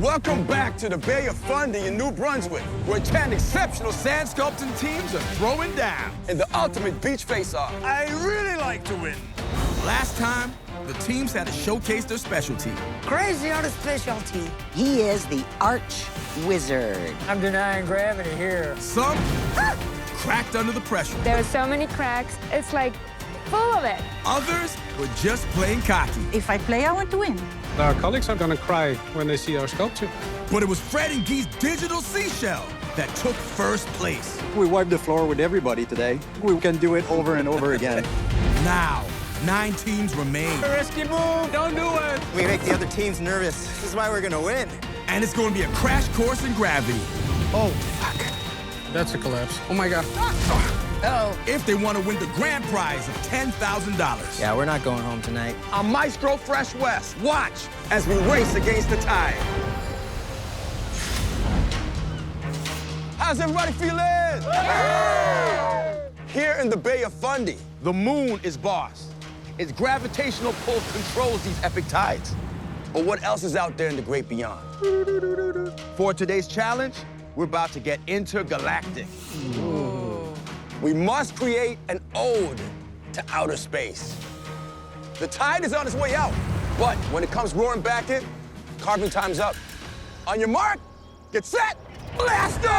Welcome back to the Bay of Fundy in New Brunswick, where 10 exceptional sand sculpting teams are throwing down in the ultimate beach face-off. I really like to win. Last time, the teams had to showcase their specialty. Crazy on a specialty. He is the arch wizard. I'm denying gravity here. Some cracked under the pressure. There are so many cracks, it's like full of it. Others were just plain cocky. If I play, I want to win. Our colleagues are gonna cry when they see our sculpture. But it was Fred and Guy's digital seashell that took first place. We wiped the floor with everybody today. We can do it over and over again. Now, 9 teams remain. Risky move, don't do it. We make the other teams nervous. This is why we're gonna win. And it's going to be a crash course in gravity. Oh, fuck. That's a collapse. Oh my God. Uh-oh. If they want to win the grand prize of $10,000. Yeah, we're not going home tonight. I'm Maestro Fresh Wes. Watch as we race against the tide. How's everybody feeling? Here in the Bay of Fundy, the moon is boss. Its gravitational pull controls these epic tides. But what else is out there in the great beyond? For today's challenge, we're about to get intergalactic. We must create an ode to outer space. The tide is on its way out, but when it comes roaring back in, carving time's up. On your mark, get set, blaster!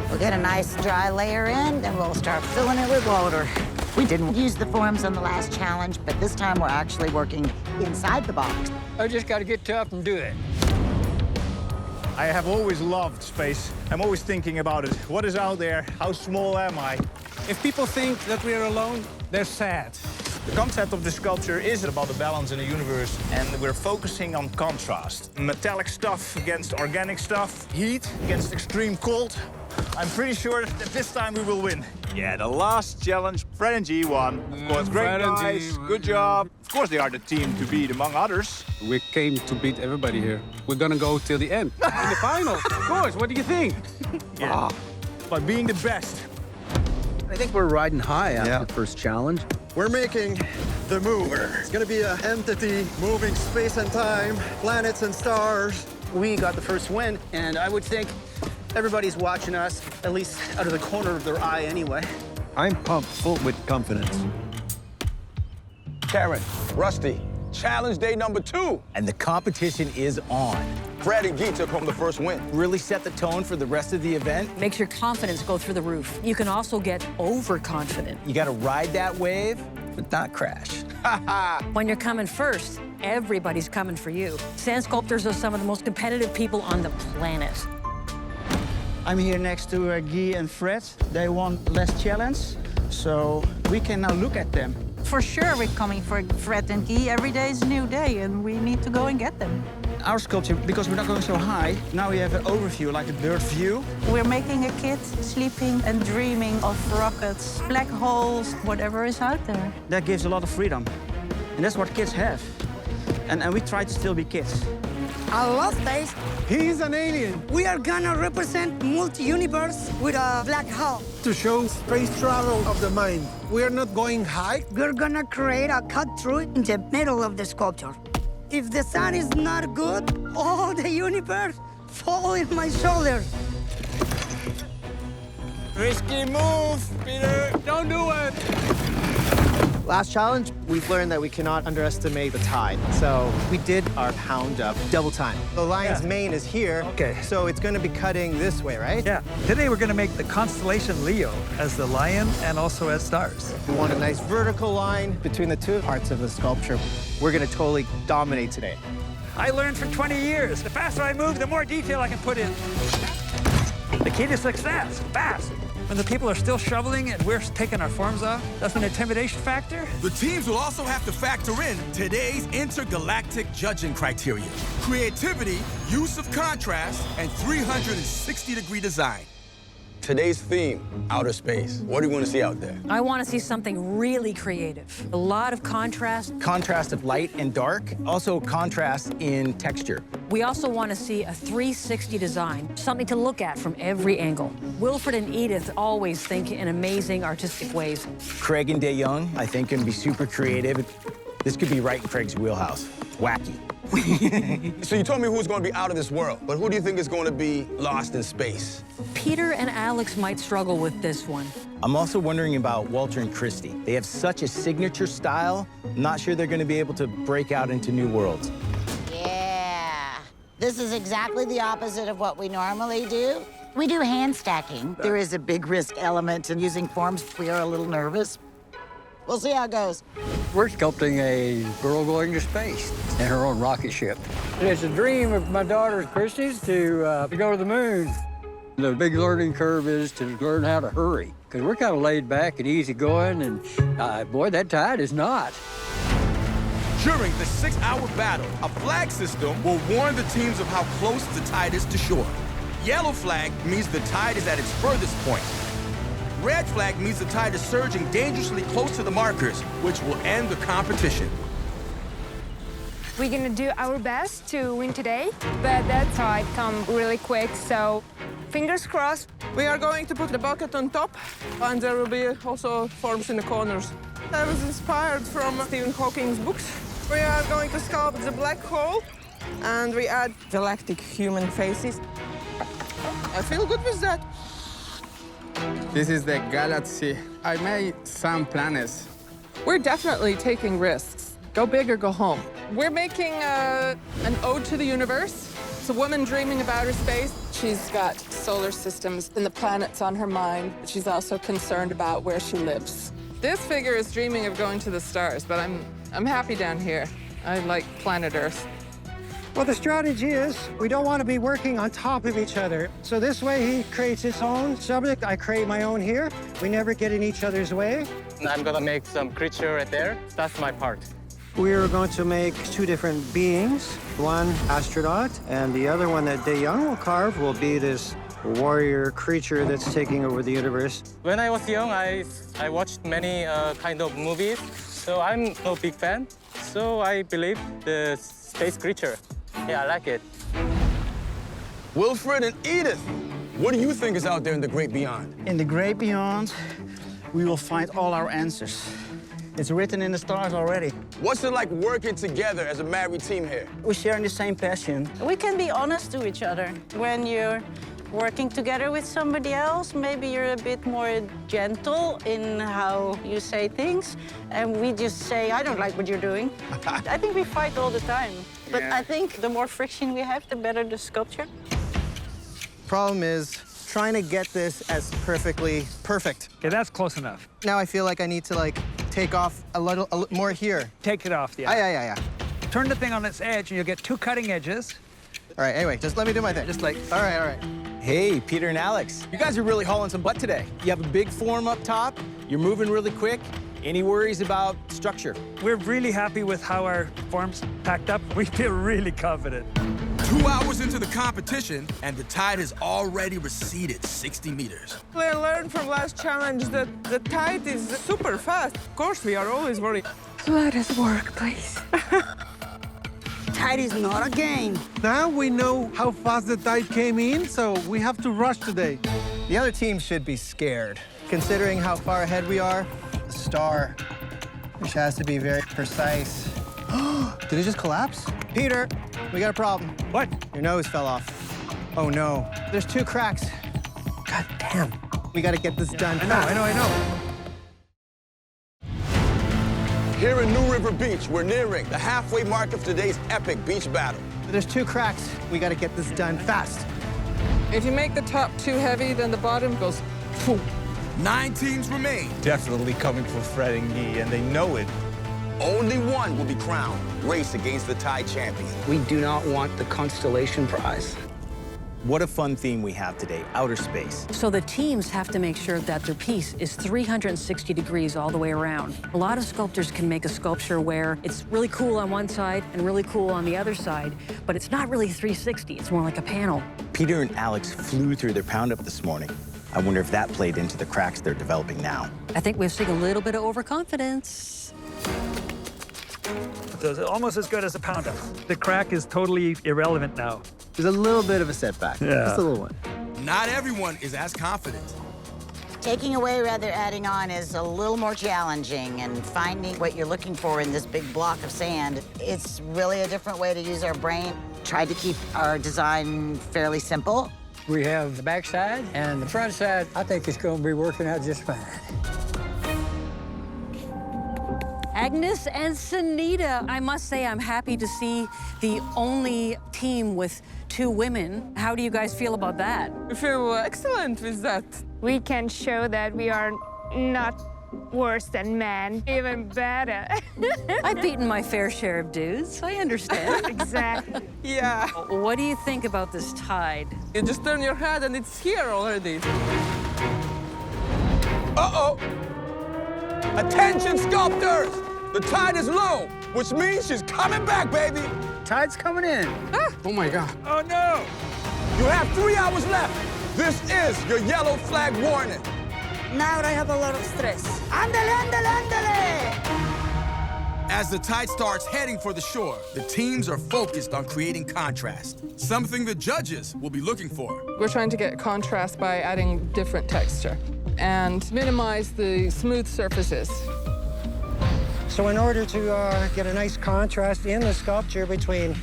We'll get a nice dry layer in, then we'll start filling it with water. We didn't use the forms on the last challenge, but this time we're actually working inside the box. I just gotta get tough and do it. I have always loved space. I'm always thinking about it. What is out there? How small am I? If people think that we are alone, they're sad. The concept of the sculpture is about the balance in the universe, and we're focusing on contrast. Metallic stuff against organic stuff, heat against extreme cold. I'm pretty sure that this time we will win. Yeah, the last challenge, Fred and G won. Of course, great Fred and guys, G. good job. Of course, they are the team to beat among others. We came to beat everybody here. We're gonna go till the end. In the final, of course. What do you think? Yeah, by being the best. I think we're riding high after the first challenge. We're making the mover. It's gonna be an entity moving space and time, planets and stars. We got the first win, and I would think everybody's watching us, at least out of the corner of their eye anyway. I'm pumped full with confidence. Karen, Rusty, challenge day number 2. And the competition is on. Fred and Guy took home the first win. Really set the tone for the rest of the event. Makes your confidence go through the roof. You can also get overconfident. You gotta ride that wave, but not crash. When you're coming first, everybody's coming for you. Sand sculptors are some of the most competitive people on the planet. I'm here next to Guy and Fred. They won last challenge, so we can now look at them. For sure, we're coming for Fred and Guy. Every day is a new day, and we need to go and get them. Our sculpture, because we're not going so high, now we have an overview, like a bird view. We're making a kid sleeping and dreaming of rockets, black holes, whatever is out there. That gives a lot of freedom, and that's what kids have. And we try to still be kids. I love space. He's an alien. We are gonna represent multi-universe with a black hole. To show space travel of the mind. We're not going high. We're gonna create a cut through in the middle of the sculpture. If the sun is not good, all the universe fall in my shoulder. Risky move, Peter. Don't do it. Last challenge, we've learned that we cannot underestimate the tide. So we did our pound up double time. The lion's mane is here, so it's gonna be cutting this way, right? Yeah. Today we're gonna make the constellation Leo as the lion and also as stars. We want a nice vertical line between the two parts of the sculpture. We're gonna totally dominate today. I learned for 20 years. The faster I move, the more detail I can put in. The key to success, fast. When the people are still shoveling and we're taking our forms off, that's an intimidation factor. The teams will also have to factor in today's intergalactic judging criteria. Creativity, use of contrast, and 360-degree design. Today's theme, outer space. What do you want to see out there? I want to see something really creative. A lot of contrast. Contrast of light and dark, also contrast in texture. We also want to see a 360 design, something to look at from every angle. Wilfred and Edith always think in amazing artistic ways. Craig and De Young, I think, can be super creative. This could be right in Craig's wheelhouse. Wacky. So you told me who's going to be out of this world, but who do you think is going to be lost in space? Peter and Alex might struggle with this one. I'm also wondering about Walter and Christy. They have such a signature style. I'm not sure they're going to be able to break out into new worlds. Yeah. This is exactly the opposite of what we normally do. We do hand stacking. There is a big risk element in using forms. We are a little nervous. We'll see how it goes. We're sculpting a girl going to space in her own rocket ship. It's a dream of my daughter Christy's to go to the moon. The big learning curve is to learn how to hurry, because we're kind of laid back and easygoing, and boy, that tide is not. During the 6-hour battle, a flag system will warn the teams of how close the tide is to shore. Yellow flag means the tide is at its furthest point. Red flag means the tide is surging dangerously close to the markers, which will end the competition. We're gonna do our best to win today, but that tide come really quick, so fingers crossed. We are going to put the bucket on top, and there will be also forms in the corners. I was inspired from Stephen Hawking's books. We are going to sculpt the black hole, and we add galactic human faces. I feel good with that. This is the galaxy. I made some planets. We're definitely taking risks. Go big or go home. We're making an ode to the universe. It's a woman dreaming about her space. She's got solar systems and the planets on her mind. She's also concerned about where she lives. This figure is dreaming of going to the stars, but I'm happy down here. I like planet Earth. Well, the strategy is we don't want to be working on top of each other. So this way he creates his own subject, I create my own here. We never get in each other's way. I'm gonna make some creature right there. That's my part. We're going to make two different beings, one astronaut, and the other one that De Young will carve will be this warrior creature that's taking over the universe. When I was young, I watched many kind of movies, so I'm no big fan. So I believe the space creature. Yeah, I like it. Wilfred and Edith, what do you think is out there in the great beyond? In the great beyond, we will find all our answers. It's written in the stars already. What's it like working together as a married team here? We're sharing the same passion. We can be honest to each other. When you're working together with somebody else, maybe you're a bit more gentle in how you say things. And we just say, I don't like what you're doing. I think we fight all the time. But I think the more friction we have, the better the sculpture. Problem is trying to get this as perfectly perfect. Okay, that's close enough. Now I feel like I need to take off a little more here. Take it off, yeah. Yeah. Turn the thing on its edge and you'll get two cutting edges. All right, anyway, just let me do my thing. Just like, all right. Hey, Peter and Alex. You guys are really hauling some butt today. You have a big form up top. You're moving really quick. Any worries about structure? We're really happy with how our form's packed up. We feel really confident. 2 hours into the competition, and the tide has already receded 60 meters. We learned from last challenge that the tide is super fast. Of course, we are always worried. Let us work, please. Tide is not a game. Now we know how fast the tide came in, so we have to rush today. The other team should be scared, considering how far ahead we are. The star, which has to be very precise. Did it just collapse? Peter, we got a problem. What? Your nose fell off. Oh no, there's 2 cracks. God damn. We gotta get this done. I know. Here in New River Beach, we're nearing the halfway mark of today's epic beach battle. There's 2 cracks. We gotta get this done fast. If you make the top too heavy, then the bottom goes poof. 9 teams remain. Definitely coming for Fred and Guy, and they know it. Only one will be crowned. Race against the tide champion. We do not want the Constellation Prize. What a fun theme we have today, outer space. So the teams have to make sure that their piece is 360 degrees all the way around. A lot of sculptors can make a sculpture where it's really cool on one side and really cool on the other side, but it's not really 360. It's more like a panel. Peter and Alex flew through their pound up this morning. I wonder if that played into the cracks they're developing now. I think we're seeing a little bit of overconfidence. So it's almost as good as a pound up. The crack is totally irrelevant now. There's a little bit of a setback. Yeah. Just a little one. Not everyone is as confident. Taking away, rather adding on, is a little more challenging, and finding what you're looking for in this big block of sand, it's really a different way to use our brain. Tried to keep our design fairly simple. We have the back side and the front side. I think it's going to be working out just fine. Agnes and Sunita. I must say I'm happy to see the only team with 2 women. How do you guys feel about that? I feel excellent with that. We can show that we are not worse than men, even better. I've beaten my fair share of dudes. I understand. Exactly. Yeah. What do you think about this tide? You just turn your head and it's here already. Uh-oh! Attention, sculptors! The tide is low, which means she's coming back, baby! Tide's coming in. Ah. Oh, my God. Oh, no! You have 3 hours left. This is your yellow flag warning. Now I have a lot of stress. Andale, andale, andale! As the tide starts heading for the shore, the teams are focused on creating contrast, something the judges will be looking for. We're trying to get contrast by adding different texture and minimize the smooth surfaces. So in order to get a nice contrast in the sculpture between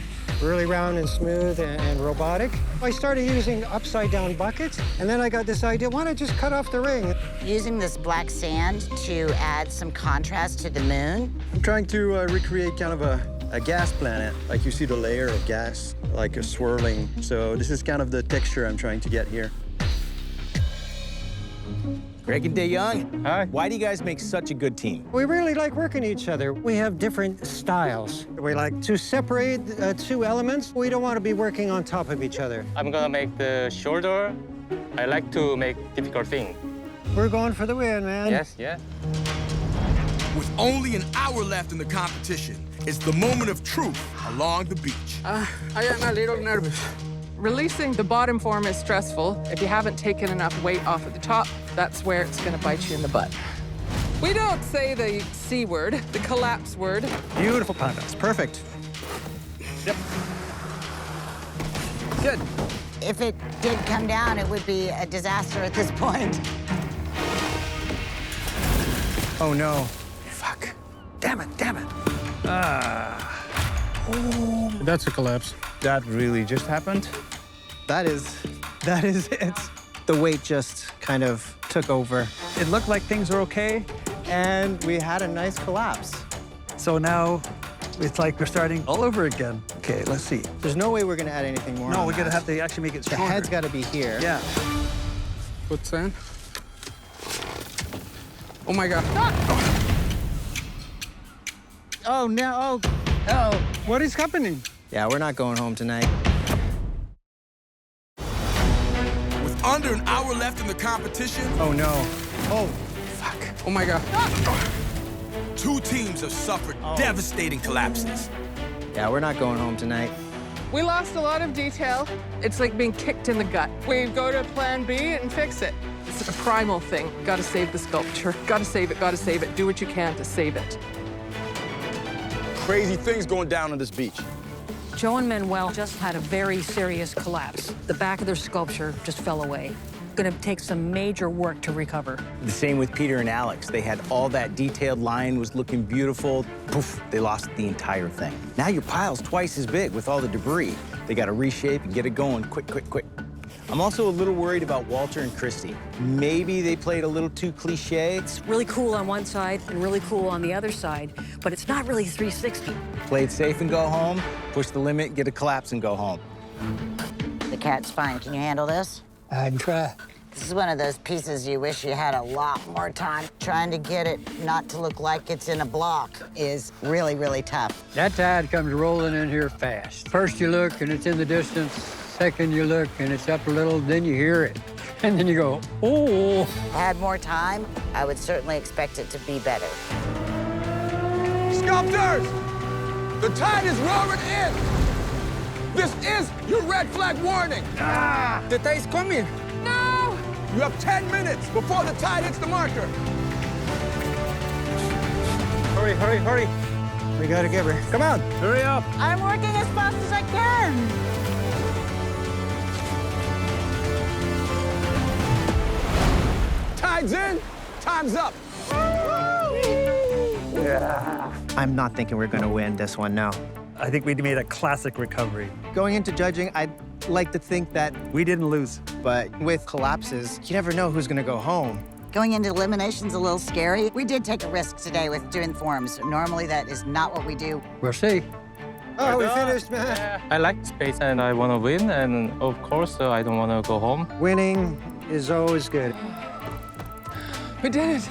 really round and smooth and robotic, I started using upside-down buckets, and then I got this idea, why don't I just cut off the ring? Using this black sand to add some contrast to the moon. I'm trying to recreate kind of a gas planet. Like you see the layer of gas, like a swirling. So this is kind of the texture I'm trying to get here. Greg and DeYoung, hi. Why do you guys make such a good team? We really like working each other. We have different styles. We like to separate 2 elements. We don't want to be working on top of each other. I'm gonna make the shoulder. I like to make difficult things. We're going for the win, man. Yes, yeah. With only an hour left in the competition, it's the moment of truth along the beach. I am a little nervous. Releasing the bottom form is stressful. If you haven't taken enough weight off at the top, that's where it's gonna bite you in the butt. We don't say the C word, the collapse word. Beautiful pandas, perfect. Yep. Good. If it did come down, it would be a disaster at this point. Oh, no. Fuck. Damn it, damn it. Oh. That's a collapse. That really just happened? That is it. The weight just kind of took over. It looked like things were okay. And we had a nice collapse. So now it's like we're starting all over again. Okay, let's see. There's no way we're gonna add anything more. No, on we're gonna that. have to actually make it The stronger. head's gotta be here. Yeah. Put sand. Oh, my God. Oh, no. Oh, what is happening? Yeah, we're not going home tonight. With under an hour left in the competition, Oh, no. Oh, fuck. Oh, my God. 2 teams have suffered devastating collapses. Yeah, we're not going home tonight. We lost a lot of detail. It's like being kicked in the gut. We go to plan B and fix it. It's a primal thing. Gotta save the sculpture. Gotta save it, gotta save it. Do what you can to save it. Crazy things going down on this beach. Joe and Manuel just had a very serious collapse. The back of their sculpture just fell away. Gonna take some major work to recover. The same with Peter and Alex. They had all that detailed line was looking beautiful. Poof, they lost the entire thing. Now your pile's twice as big with all the debris. They gotta reshape and get it going quick, quick, quick. I'm also a little worried about Walter and Christy. Maybe they played a little too cliche. It's really cool on one side and really cool on the other side, but it's not really 360. Played safe and go home, push the limit, get a collapse and go home. The cat's fine. Can you handle this? I can try. This is one of those pieces you wish you had a lot more time. Trying to get it not to look like it's in a block is really, really tough. That tide comes rolling in here fast. First you look and it's in the distance. Second you look and it's up a little, then you hear it. And then you go, oh. If I had more time, I would certainly expect it to be better. Sculptors! The tide is roaring in! This is your red flag warning! The tide's coming. No! You have 10 minutes before the tide hits the marker. Hurry, hurry, hurry. We gotta get her. Come on. Hurry up. I'm working as fast as I can. Tide tide's in, time's up. Yeah. I'm not thinking we're gonna win this one, no. I think we made a classic recovery. Going into judging, I'd like to think that we didn't lose. But with collapses, you never know who's gonna go home. Going into elimination's a little scary. We did take a risk today with doing forms. Normally, that is not what we do. We'll see. Oh, we finished, man. I like space and I want to win, and of course, I don't want to go home. Winning is always good. We did it.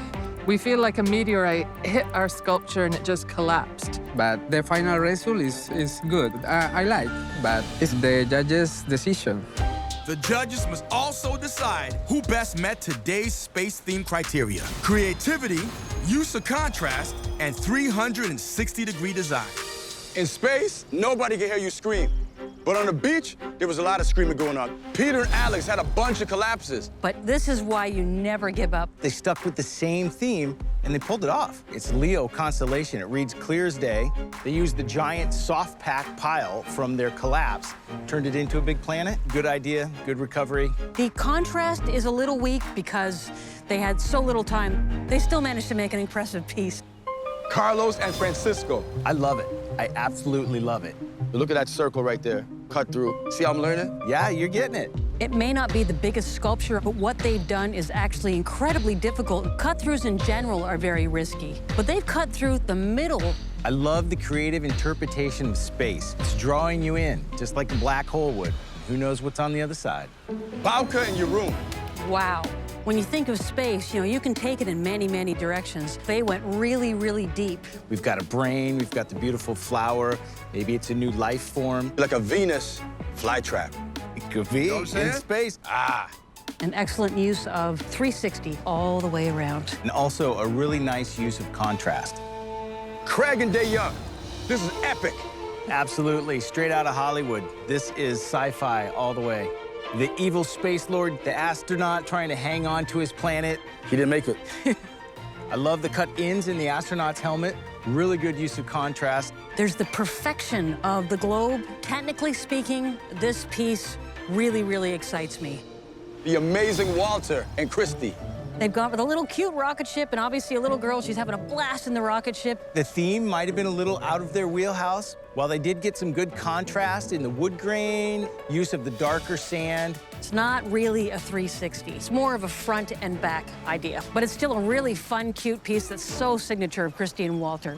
We feel like a meteorite hit our sculpture and it just collapsed. But the final result is good. I like, but it's the judges' decision. The judges must also decide who best met today's space-themed criteria: creativity, use of contrast, and 360-degree design. In space, nobody can hear you scream. But on the beach, there was a lot of screaming going on. Peter and Alex had a bunch of collapses. But this is why you never give up. They stuck with the same theme, and they pulled it off. It's Leo constellation. It reads clear as day. They used the giant soft pack pile from their collapse, turned it into a big planet. Good idea, good recovery. The contrast is a little weak because they had so little time. They still managed to make an impressive piece. Carlos and Francisco. I love it. I absolutely love it. Look at that circle right there. Cut through. See how I'm learning? Yeah, you're getting it. It may not be the biggest sculpture, but what they've done is actually incredibly difficult. Cut-throughs in general are very risky, but they've cut through the middle. I love the creative interpretation of space. It's drawing you in, just like a black hole would. Who knows what's on the other side? Bauka in your room. Wow. When you think of space, you can take it in many, many directions. They went really, really deep. We've got a brain, we've got the beautiful flower. Maybe it's a new life form. Like a Venus flytrap. It could be in space. Ah. An excellent use of 360 all the way around. And also a really nice use of contrast. Craig and DeYoung. This is epic. Absolutely, straight out of Hollywood. This is sci-fi all the way. The evil space lord, the astronaut trying to hang on to his planet. He didn't make it. I love the cut ins in the astronaut's helmet. Really good use of contrast. There's the perfection of the globe. Technically speaking, this piece really, really excites me. The amazing Walter and Christy. They've gone with a little cute rocket ship and obviously a little girl. She's having a blast in the rocket ship. The theme might have been a little out of their wheelhouse. While they did get some good contrast in the wood grain, use of the darker sand. It's not really a 360. It's more of a front and back idea. But it's still a really fun, cute piece that's so signature of Christy and Walter.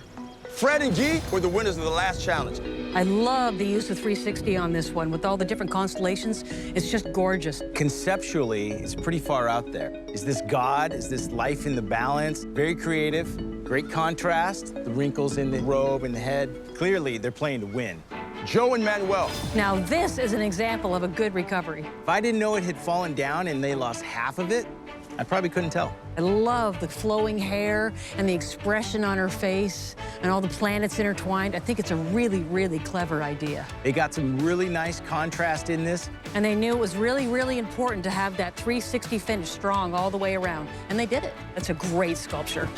Fred and Guy were the winners of the last challenge. I love the use of 360 on this one with all the different constellations. It's just gorgeous. Conceptually, it's pretty far out there. Is this God? Is this life in the balance? Very creative, great contrast, the wrinkles in the robe and the head. Clearly, they're playing to win. Joe and Manuel. Now, this is an example of a good recovery. If I didn't know it had fallen down and they lost half of it, I probably couldn't tell. I love the flowing hair and the expression on her face and all the planets intertwined. I think it's a really, really clever idea. They got some really nice contrast in this. And they knew it was really, really important to have that 360 finish strong all the way around. And they did it. It's a great sculpture.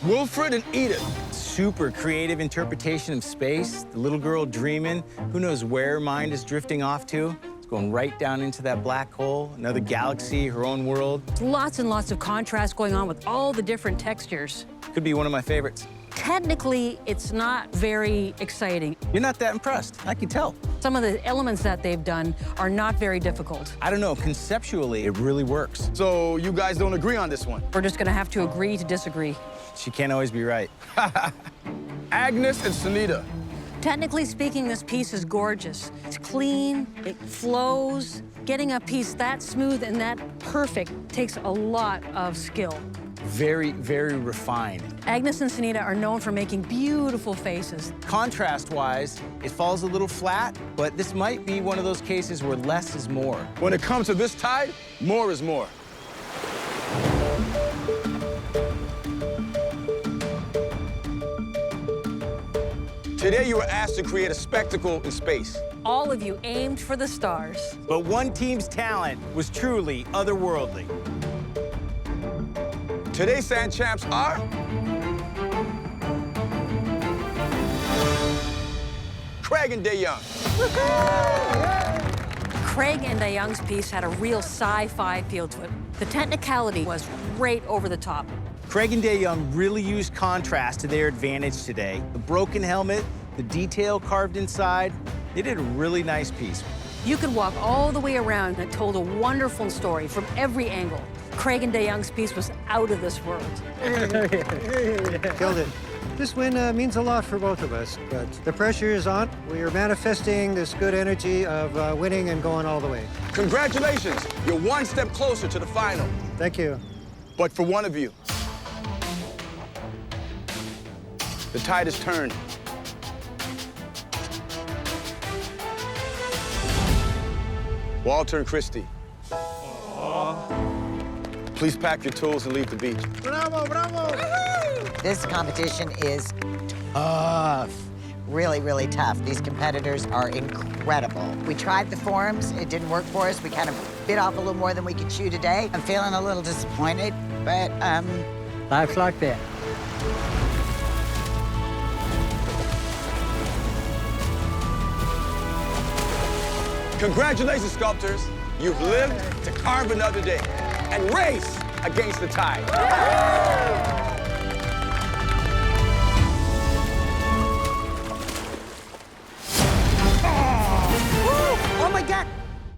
Wilfred and Edith. Super creative interpretation of space. The little girl dreaming. Who knows where her mind is drifting off to? It's going right down into that black hole, another galaxy, her own world. Lots and lots of contrast going on with all the different textures. Could be one of my favorites. Technically, it's not very exciting. You're not that impressed, I can tell. Some of the elements that they've done are not very difficult. I don't know, conceptually, it really works. So you guys don't agree on this one? We're just gonna have to agree to disagree. She can't always be right. Agnes and Sunita. Technically speaking, this piece is gorgeous. It's clean, it flows. Getting a piece that smooth and that perfect takes a lot of skill. Very, very refined. Agnes and Sunita are known for making beautiful faces. Contrast-wise, it falls a little flat, but this might be one of those cases where less is more. When it comes to this tide, more is more. Today you were asked to create a spectacle in space. All of you aimed for the stars. But one team's talent was truly otherworldly. Today's sand champs are... Craig and DeYoung. Craig and DeYoung's piece had a real sci-fi feel to it. The technicality was great over the top. Craig and DeYoung really used contrast to their advantage today. The broken helmet, the detail carved inside, they did a really nice piece. You could walk all the way around and it told a wonderful story from every angle. Craig and DeYoung's piece was out of this world. Killed it. This win means a lot for both of us, but the pressure is on. We are manifesting this good energy of winning and going all the way. Congratulations. You're one step closer to the final. Thank you. But for one of you, the tide has turned. Walter and Christy. Please pack your tools and leave the beach. Bravo, bravo! This competition is tough. Really, really tough. These competitors are incredible. We tried the forms. It didn't work for us. We kind of bit off a little more than we could chew today. I'm feeling a little disappointed, but, Life's like that. Congratulations, sculptors. You've lived to carve another day and race against the tide.